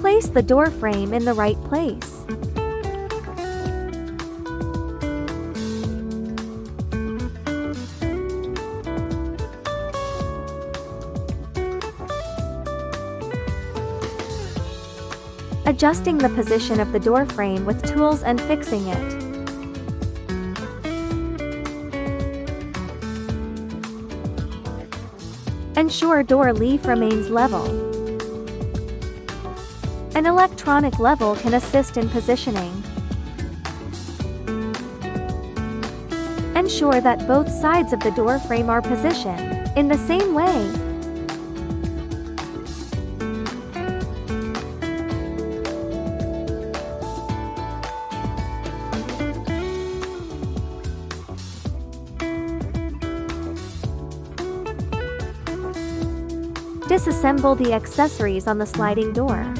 Place the door frame in the right place. Adjusting the position of the door frame with tools and fixing it. Ensure door leaf remains level. An electronic level can assist in positioning. Ensure that both sides of the door frame are positioned in the same way. Disassemble the accessories on the sliding door.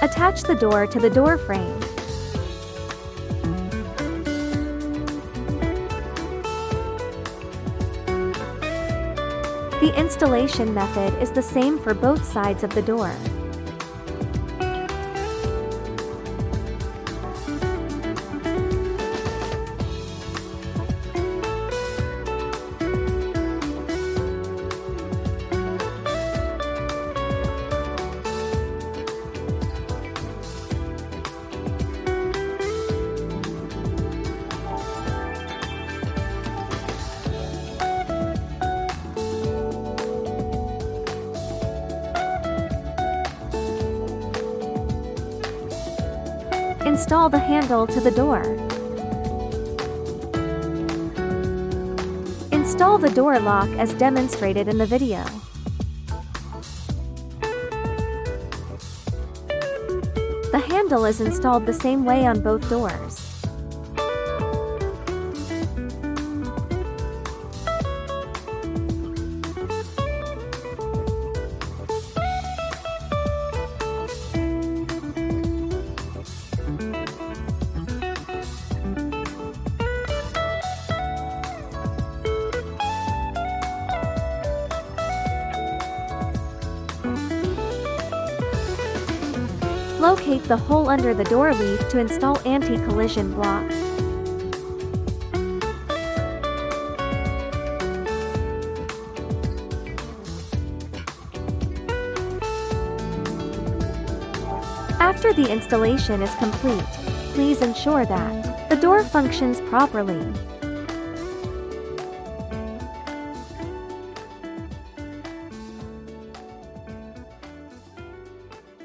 Attach the door to the door frame. The installation method is the same for both sides of the door. Install the handle to the door. Install the door lock as demonstrated in the video. The handle is installed the same way on both doors. Locate the hole under the door leaf to install anti-collision block. After the installation is complete, please ensure that the door functions properly.